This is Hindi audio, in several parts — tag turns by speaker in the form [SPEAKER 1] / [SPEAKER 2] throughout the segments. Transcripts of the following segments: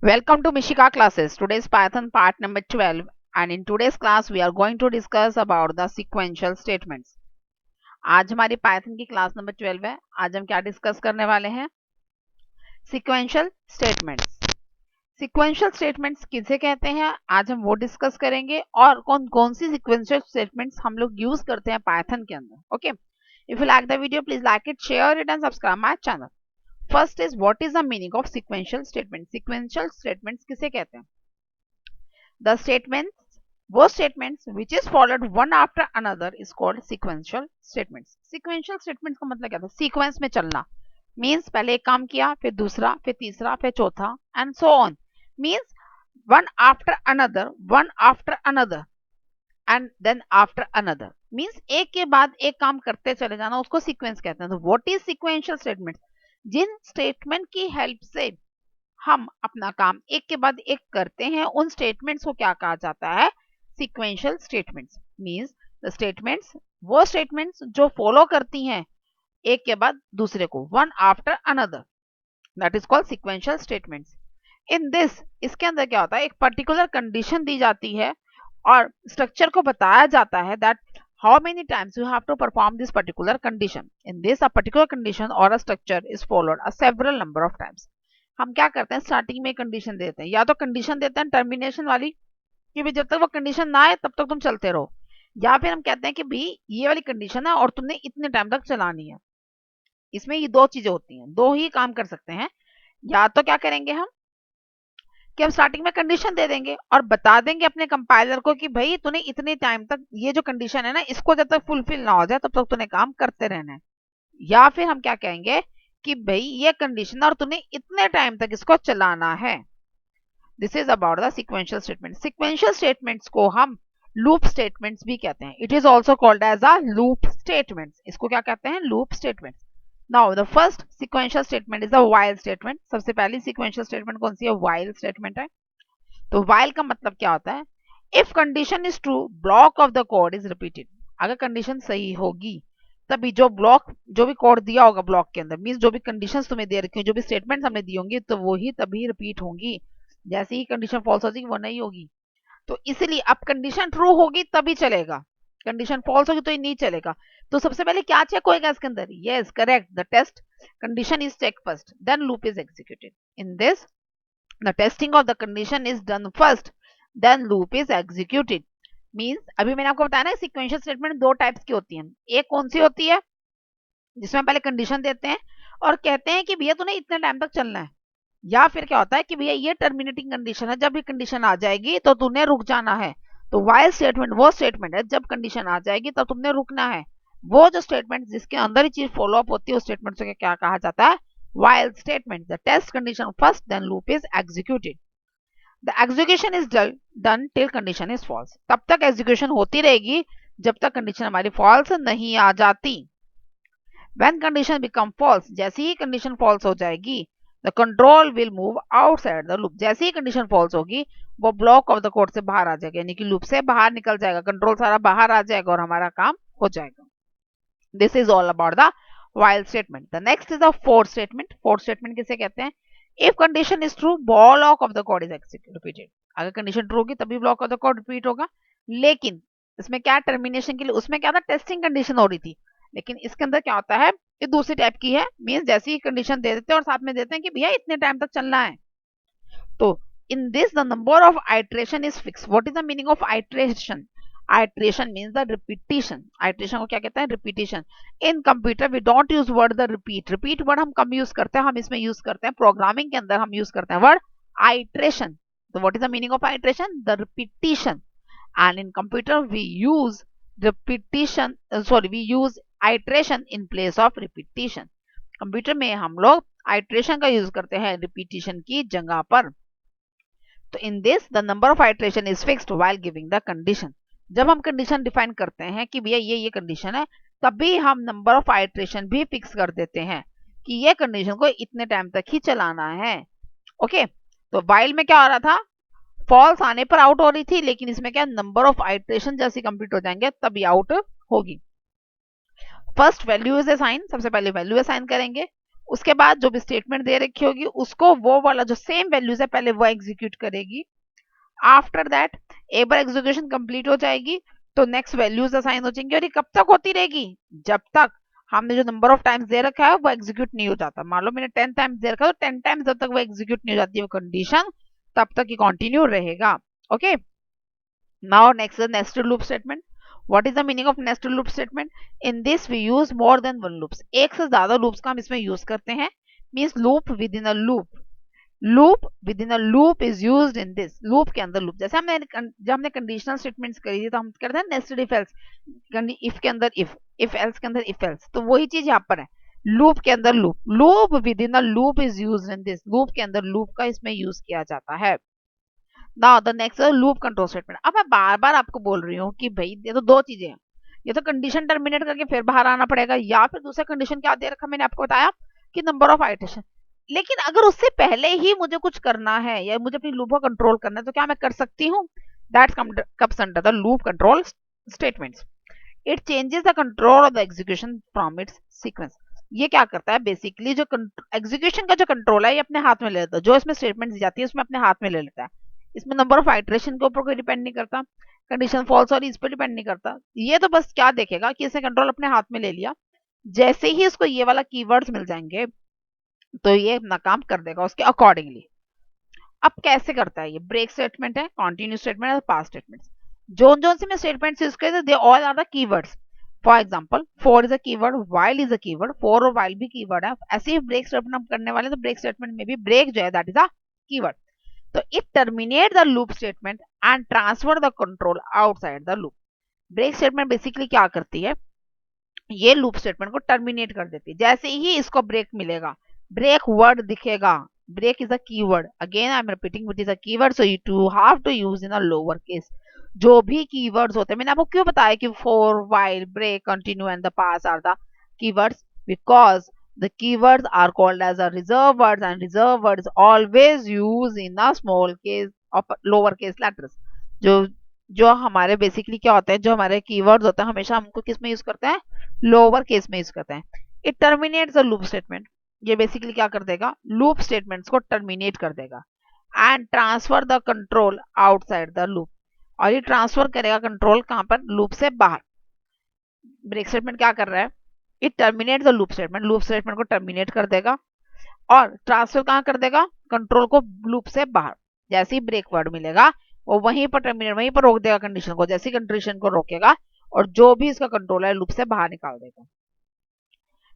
[SPEAKER 1] Welcome to Mishika classes. Today's Python part number 12 and in today's class we are going to discuss about the sequential statements. आज हमारी Python की क्लास नंबर 12 है. आज हम क्या डिस्कस करने वाले हैं? Sequential statements. Sequential statements किसे कहते हैं आज हम वो डिस्कस करेंगे और कौन कौन सी sequential statements हम लोग यूज करते हैं Python के अंदर. Okay. If you like the video, please like it, share it and subscribe my channel. First is what is the meaning of sequential statements? Sequential statements किसे कहते हैं? The statements, वो statements which is followed one after another is called sequential statements. Sequential statements का मतलब क्या था? Sequence में चलना means पहले एक काम किया, फिर दूसरा, फिर तीसरा, फिर चौथा and so on. Means one after another and then after another. Means एक के बाद एक काम करते चले जाना, उसको sequence कहते हैं. तो what is sequential statements? जिन स्टेटमेंट की हेल्प से हम अपना काम एक के बाद एक करते हैं उन स्टेटमेंट्स को क्या कहा जाता है? Sequential statements. Means the statements, वो स्टेटमेंट्स जो फॉलो करती हैं एक के बाद दूसरे को, one after another, that is called sequential statements. In this, इसके अंदर क्या होता है? एक पर्टिकुलर कंडीशन दी जाती है और स्ट्रक्चर को बताया जाता है that how many times you have to perform this particular condition. In this, a particular condition or a structure is followed a several number of times. हम क्या करते हैं? स्टार्टिंग में कंडीशन देते हैं, या तो कंडीशन देते हैं टर्मिनेशन वाली कि भी जब तक वो कंडीशन ना आए तब तक तुम चलते रहो, या फिर हम कहते हैं कि भी ये वाली कंडीशन है और तुमने इतने टाइम तक चलानी है. इसमें ये दो चीजें होती हैं, दो ही काम कर सकते हैं. या तो क्या करेंगे हम कि हम स्टार्टिंग में कंडीशन दे देंगे और बता देंगे अपने कंपाइलर को कि भाई तूने इतने टाइम तक ये जो कंडीशन है ना, इसको जब तक फुलफिल ना हो जाए तब तक तूने काम करते रहना है. या फिर हम क्या कहेंगे कि भाई ये कंडीशन और तूने इतने टाइम तक इसको चलाना है. This is about the sequential statement. Sequential statements को हम लूप स्टेटमेंट्स भी कहते हैं. It is also called as a loop statements. इसको क्या कहते हैं? Loop statements. Now the first sequential statement is the while statement. सबसे पहली सीक्वेंशियल स्टेटमेंट कौन सी है? व्हाइल स्टेटमेंट है. तो व्हाइल का मतलब क्या होता है? If condition is true, block of the code is repeated. अगर कंडीशन सही होगी तभी जो ब्लॉक, जो भी कोड दिया होगा ब्लॉक के अंदर, मींस जो भी कंडीशंस तुम्हें दे रखी हो, जो भी स्टेटमेंट्स हमने दी होंगी, तो वो ही तभी रिपीट होंगी. जैसे ही कंडीशन फॉल्स हो जाएगी वो नहीं होगी. तो इसलिए अब कंडीशन ट्रू होगी तभी चलेगा, कंडीशन फॉल्स होगी तो ये नहीं चलेगा. तो सबसे पहले क्या चेक होएगा इसके अंदर? Yes, correct, the test condition is check first, then loop is executed. In this, the testing of the condition is done first, then loop is executed. Means अभी मैंने आपको बताया ना, सीक्वेंशियल स्टेटमेंट दो टाइप्स की होती हैं. एक कौन सी होती है? जिसमें पहले कंडीशन देते हैं और कहते हैं कि भैया तूने इतने टाइम तक चलना है. या फिर क्या होता है कि भैया ये टर्मिनेटिंग कंडीशन है, जब भी कंडीशन आ जाएगी तो तूने रुक जाना है. तो व्हाइल स्टेटमेंट वो स्टेटमेंट है जब कंडीशन आ जाएगी तब तुमने रुकना है. वो जो स्टेटमेंट जिसके अंदर ही चीज फॉलो अप होती है उस स्टेटमेंट से क्या कहा जाता है? while statement. The test condition first, then loop is executed. The execution is done till condition is false. तब तक execution होती रहेगी जब तक कंडीशन हमारी false नहीं आ जाती. When condition become false, जैसे ही कंडीशन false हो जाएगी, the control will move outside the loop. जैसे ही कंडीशन false होगी वो ब्लॉक ऑफ द कोड से बाहर आ जाएगा, यानी कि लूप से बाहर निकल जाएगा, कंट्रोल सारा बाहर आ जाएगा और हमारा काम हो जाएगा. This is all about the while statement. The next is the for statement. For statement किसे कहते हैं? If condition is true, block of the code is repeated. अगर कंडीशन ट्रू होगी तभी block of the code repeat होगा. लेकिन इसमें क्या, टर्मिनेशन के लिए उसमें क्या था? टेस्टिंग कंडीशन हो रही थी. लेकिन इसके अंदर क्या होता है? ये दूसरी टाइप की है. मींस जैसे ही कंडीशन दे देते हैं और साथ में देते हैं कि भैया इतने टाइम तक चलना है. तो in this the number of iteration is fix. What is the meaning of iteration? Iteration means the repetition. Iteration को क्या कहते हैं? Repetition. In computer we don't use word the repeat. Repeat word हम कम use करते हैं, हम इसमें use करते हैं प्रोग्रामिंग के अंदर हम use करते हैं word iteration. So what is the meaning of iteration? The repetition. And in computer we use repetition. We use iteration in place of repetition. Computer में हम लोग iteration का use करते हैं repetition की जगह पर. तो in this the number of iteration is fixed while giving the condition. जब हम कंडीशन डिफाइन करते हैं कि भैया ये कंडीशन है, तभी हम नंबर ऑफ आइट्रेशन भी फिक्स कर देते हैं कि ये कंडीशन को इतने टाइम तक ही चलाना है. ओके. तो व्हाइल में क्या हो रहा था? फॉल्स आने पर आउट हो रही थी, लेकिन इसमें क्या, नंबर ऑफ आइट्रेशन जैसे कंप्लीट हो जाएंगे तभी आउट होगी. First value is assign. सबसे पहले वैल्यू असाइन करेंगे. उसके बाद जो भी स्टेटमेंट दे रखी होगी उसको वो वाला जो सेम वैल्यूज है पहले वो एग्जीक्यूट करेगी। आफ्टर दैट एक बार एग्जीक्यूशन कंप्लीट हो जाएगी तो नेक्स्ट वैल्यूज असाइन हो जाएंगी, और ये कब तक होती रहेगी, जब तक हमने जो नंबर ऑफ टाइम्स दे रखा है वो एग्जीक्यूट नहीं हो जाता। मान लो मैंने 10 टाइम्स दे रखा है तो 10 टाइम्स जब तक वो एग्जीक्यूट नहीं हो जाती वो कंडीशन, तब तक ये कंटिन्यू रहेगा। Okay, now next is nested loop statement. What is the meaning of nested loop statement? In this we use more than one loops, एक से ज्यादा लूप्स का हम इसमें यूज करते हैं। Means loop with in a loop, loop with in a loop is used in this, loop के अंदर लूप। जैसे हमने जब हमने कंडीशनल स्टेटमेंट्स करी थी तो हम करते हैं नेस्टेड इफ एल्स, इफ के अंदर इफ एल्स के अंदर इफ एल्स, तो वही चीज यहाँ पर है, लूप के अंदर loop, loop with in a loop is used in this, loop के अंदर लूप का इसमें यूज किया जाता है। Now the next loop control statement. अब मैं बार बार आपको बोल रही हूँ कि भाई ये तो दो चीजें हैं, ये तो कंडीशन टर्मिनेट करके फिर बाहर आना पड़ेगा, या फिर दूसरा कंडीशन क्या दे रखा मैंने आपको बताया कि नंबर ऑफ आइटरेशन। लेकिन अगर उससे पहले ही मुझे कुछ करना है या मुझे अपनी लूप को कंट्रोल करना है तो क्या मैं कर सकती हूँ? That's comes under the loop control statements. It changes the control of the execution from its sequence. ये क्या करता है बेसिकली, जो एग्जीक्यूशन का जो कंट्रोल है ये अपने हाथ में ले लेता है, जो इसमें स्टेटमेंट दी जाती है उसमें अपने हाथ में ले लेता है। इसमें नंबर ऑफ आइटरेशन के ऊपर कोई डिपेंड नहीं करता, कंडीशन फॉल्स और इस पर डिपेंड नहीं करता। ये तो बस क्या देखेगा कि इसने कंट्रोल अपने हाथ में ले लिया, जैसे ही इसको ये वाला कीवर्ड्स मिल जाएंगे तो ये अपना काम कर देगा उसके अकॉर्डिंगली। अब कैसे करता है ये? ब्रेक स्टेटमेंट है, कंटिन्यू स्टेटमेंट है, पास स्टेटमेंट। जोन से मैं स्टेटमेंट्स यूज करते they all are the keywords. For example for is a keyword, while is a keyword, for और व्हाइल भी कीवर्ड है। ऐसे ही ब्रेक स्टेटमेंट हम करने वाले तो ब्रेक स्टेटमेंट में भी ब्रेक जो है दैट इज अ कीवर्ड। तो it terminate the loop statement and transfer the control outside the loop. Break statement basically क्या करती है, ये लूप स्टेटमेंट को टर्मिनेट कर देती है। जैसे ही इसको ब्रेक मिलेगा, ब्रेक वर्ड दिखेगा, break is a keyword, again I am repeating which is a keyword, so you to have to use in a lower case. जो भी कीवर्ड्स होते हैं, मैंने आपको क्यों बताया कि for, while, break, continue and the pass are the keywords, because the keywords are called as a reserve words, and reserve words always use in a small case of lower case letters। जो जो हमारे बेसिकली क्या होते हैं, जो हमारे कीवर्ड्स होते हैं हमेशा हमको किस में यूज करते हैं, लोअर केस में यूज करते हैं। It terminates the loop statement, ये बेसिकली क्या कर देगा, लूप स्टेटमेंट्स को टर्मिनेट कर देगा and transfer the control outside the loop. और ये ट्रांसफर करेगा कंट्रोल कहां पर, लूप से बाहर। ब्रेक स्टेटमेंट क्या कर रहा है, it terminate the loop statement, loop statement को टर्मिनेट कर देगा और ट्रांसफर कहां कर देगा, कंट्रोल को लूप से बाहर। जैसे ही ब्रेक वर्ड मिलेगा वो वहीं पर टर्मिनेट, वहीं पर रोक देगा कंडीशन को, जैसी कंडीशन को रोकेगा और जो भी इसका कंट्रोल है लूप से बाहर निकाल देगा।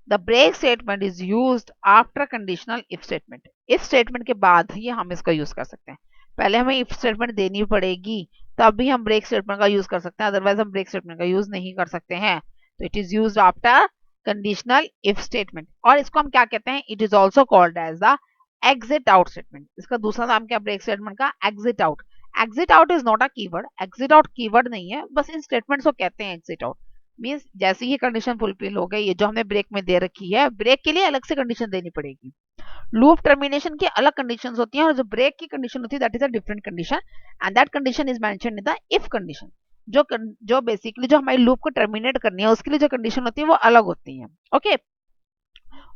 [SPEAKER 1] The break statement is used after conditional if statement. If statement के बाद ही हम इसका यूज कर सकते हैं, पहले हमें इफ स्टेटमेंट देनी पड़ेगी तब भी हम ब्रेक स्टेटमेंट का यूज कर सकते हैं, अदरवाइज हम ब्रेक स्टेटमेंट का यूज नहीं कर सकते हैं। तो it is used after conditional if statement, और इसको हम क्या कहते हैं, it is also called as the exit out statement. इसका दूसरा नाम क्या ब्रेक स्टेटमेंट का, exit out. Exit out is not a keyword, exit out keyword नहीं है, बस इन स्टेटमेंट्स को कहते हैं एग्जिट आउट। मींस जैसे ही कंडीशन फुलफिल हो गई, ये जो हमने ब्रेक में दे रखी है, ब्रेक के लिए अलग से कंडीशन देनी पड़ेगी। लूप टर्मिनेशन की अलग कंडीशंस होती हैं और जो ब्रेक की कंडीशन होती है that is a different condition, and that condition is mentioned in the if condition. जो बेसिकली जो हमारी लूप को टर्मिनेट करनी है उसके लिए जो कंडीशन होती है वो अलग होती है। ओके,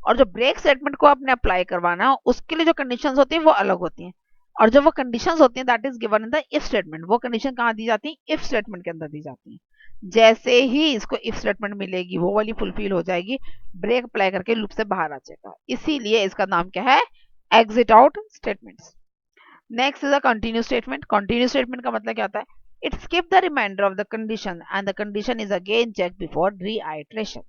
[SPEAKER 1] और जो ब्रेक स्टेटमेंट को आपने अप्लाई करवाना है उसके लिए जो कंडीशंस होती है वो अलग होती हैं, और जो वो कंडीशंस होती हैं that is given in the if statement, वो कंडीशन कहाँ दी जाती है, इफ स्टेटमेंट के अंदर दी जाती है। जैसे ही इसको इफ स्टेटमेंट मिलेगी वो वाली फुलफिल हो जाएगी, ब्रेक अप्लाई करके लूप से बाहर आ जाएगा, इसीलिए इसका नाम क्या है, exit out statements. Next is a continue statement. Continue statement का मतलब क्या होता है, it skip the reminder of the condition and the condition is again check before reiteration.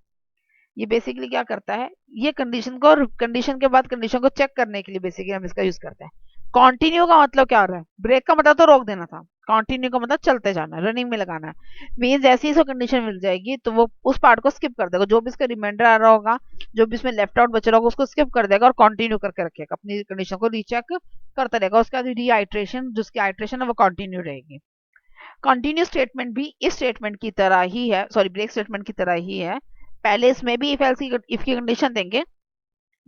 [SPEAKER 1] ये बेसिकली क्या करता है, ये कंडीशन को, कंडीशन के बाद कंडीशन को चेक करने के लिए बेसिकली हम इसका यूज करते हैं। कॉन्टिन्यू का मतलब क्या हो रहा है, ब्रेक का मतलब तो रोक देना था, कॉन्टिन्यू का मतलब चलते जाना, रनिंग में लगाना है। मीन जैसे ही इसको कंडीशन मिल जाएगी तो वो उस पार्ट को स्किप कर देगा, जो भी इसका रिमाइंडर आ रहा होगा, जो भी इसमें लेफ्ट आउट बच रहा होगा उसको स्किप कर देगा और कंटिन्यू करके रखेगा, अपनी कंडीशन को रीचेक करता रहेगा। उसके बाद रीआइट्रेशन, जिसकी आइट्रेशन है वो कंटिन्यू रहेगी। कंटिन्यू स्टेटमेंट भी इस स्टेटमेंट की तरह ही है, सॉरी ब्रेक स्टेटमेंट की तरह ही है। पहले इसमें भी इफ एल्स की, इफ की कंडीशन देंगे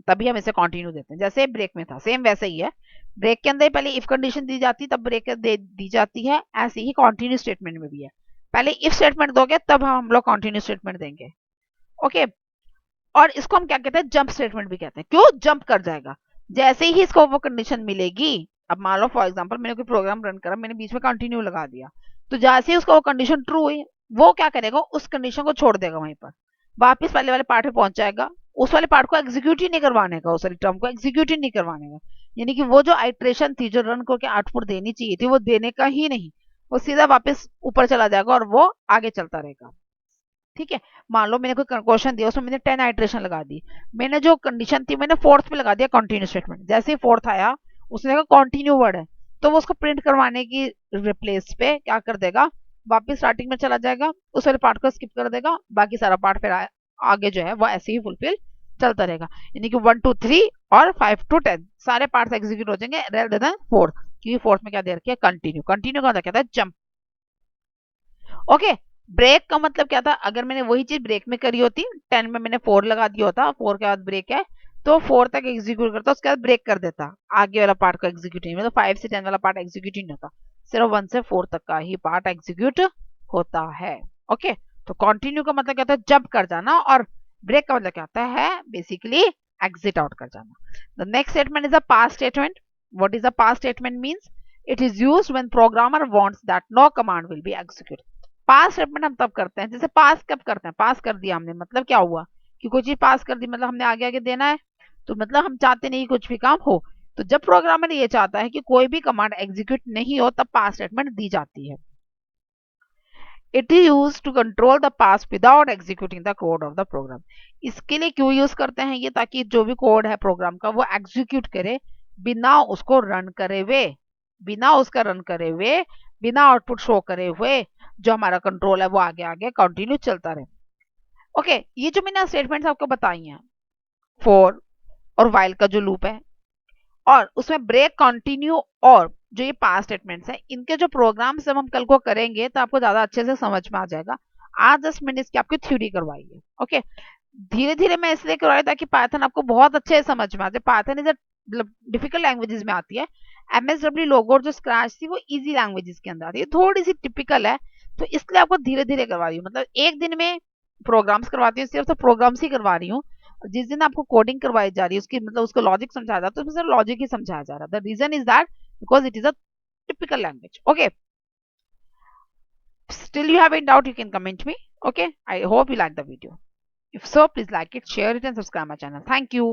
[SPEAKER 1] तभी हम इसे कंटिन्यू देते हैं, जैसे ब्रेक में था सेम वैसे ही है। ब्रेक के अंदर पहले इफ कंडीशन दी जाती तब ब्रेक दी जाती है, ऐसे ही कंटिन्यू स्टेटमेंट में भी है, पहले इफ स्टेटमेंट दोगे तब हम लोग कंटिन्यू स्टेटमेंट देंगे। ओके, और इसको हम क्या कहते हैं, जंप स्टेटमेंट भी कहते हैं। क्यों, जंप कर जाएगा जैसे ही इसको वो कंडीशन मिलेगी। अब मान लो फॉर एग्जांपल मैंने कोई प्रोग्राम रन करा, मैंने बीच में कंटिन्यू लगा दिया, तो जैसे ही उसका वो कंडीशन ट्रू हुई, वो क्या करेगा, उस कंडीशन को छोड़ देगा, वहीं पर वापिस पहले वाले पार्ट में पहुंच जाएगा। उस वाले पार्ट को एग्जीक्यूट ही नहीं करवाने का, उस वाली टर्म को एग्जीक्यूट ही नहीं करवाने का। यानी कि वो जो आइट्रेशन थी, जो रन करके आउटपुट देनी चाहिए थी, वो देने का ही नहीं, वो सीधा वापस ऊपर चला जाएगा और वो आगे चलता रहेगा। ठीक है, मान लो मैंने कोई क्वेश्चन दिया, उसमें मैंने 10 आइट्रेशन लगा दी, मैंने जो कंडीशन थी मैंने फोर्थ पे लगा दिया कंटिन्यू स्टेटमेंट। जैसे ही फोर्थ आया, उसने कहा कंटिन्यू वर्ड है, तो वो उसको प्रिंट करवाने की रिप्लेस पे क्या कर देगा, वापस स्टार्टिंग में चला जाएगा, उस वाले पार्ट को स्किप कर देगा, बाकी सारा पार्ट फिर आगे जो है वो ऐसे ही फुलफिल चलता रहेगा। यानी कि 1 2 3 और 5 to 10 सारे पार्ट्स एग्जीक्यूट हो जाएंगे रेदर देन फोर्थ, क्योंकि फोर्थ में क्या दे रखा है, कंटिन्यू। कंटिन्यू का मतलब क्या था, जंप। ओके, ब्रेक का मतलब क्या था, अगर मैंने वही चीज ब्रेक में करी होती, 10 में मैंने 4 लगा दिया होता, 4 के बाद ब्रेक है, तो 4 तक एग्जीक्यूट करता, उसके बाद ब्रेक कर देता, आगे वाला पार्ट को एग्जीक्यूट नहीं, मतलब 5 से 10 वाला पार्ट एग्जीक्यूट नहीं होता, सिर्फ 1 से 4 तक का ही पार्ट एग्जीक्यूट होता है। ओके, तो कंटिन्यू का मतलब क्या होता है, जंप कर जाना, और ब्रेक का मतलब क्या होता है, बेसिकली एग्जिट आउट कर जाना। The next statement is a past statement. What is a past statement means, it is used when programmer wants that no command will be executed. Pass statement हम तब करते हैं, जैसे पास कब करते हैं, पास कर दिया हमने, मतलब क्या हुआ कि कोई चीज पास कर दी, मतलब हमने आगे आगे देना है, तो मतलब हम चाहते नहीं कुछ भी काम हो। तो जब प्रोग्रामर ये चाहता है कि कोई भी कमांड एग्जीक्यूट नहीं हो, तब पास स्टेटमेंट दी जाती है। It is use to control the pass without executing the code of the program. इसके लिए क्यों यूज करते हैं ये, ताकि जो भी कोड है प्रोग्राम का वो एग्जीक्यूट करे बिना उसको रन करे हुए, बिना उसका रन करे हुए, बिना आउटपुट शो करे हुए, जो हमारा कंट्रोल है वो आगे आगे कंटिन्यू चलता रहे। ओके, ये जो मैंने स्टेटमेंट्स आपको बताई हैं, फॉर और वाइल का जो लूप है, और उसमें ब्रेक, कंटिन्यू, और जो ये पास स्टेटमेंट्स हैं, इनके जो प्रोग्राम्स जब हम कल को करेंगे तो आपको ज्यादा अच्छे से समझ में आ जाएगा। आज 10 मिनट की आपकी थ्योरी करवाई है। ओके, धीरे धीरे मैं इसलिए करवाई ताकि पाइथन आपको बहुत अच्छे से समझ में आ जाए। पाइथन इज मतलब डिफिकल्ट लैंग्वेजेस में आती है, एमएसडब्ल्यू लोगो और जो स्क्रैच थी वो इजी लैंग्वेजेस के अंदर आती है, थोड़ी सी टिपिकल है, तो इसलिए आपको धीरे धीरे करवा रही हूँ। मतलब एक दिन में प्रोग्राम्स करवाती हूँ, सिर्फ तो प्रोग्राम्स ही करवा रही हूँ। जिस दिन आपको कोडिंग करवाई जा रही है, उसकी मतलब उसको लॉजिक समझाया जाता है, तो उसमें लॉजिक ही समझाया जा रहा है। The reason is that because it is a typical language. Okay, still you have any doubt, you can comment me. Okay, I hope you like the video. If so, please like it, share it, and subscribe my channel. Thank you.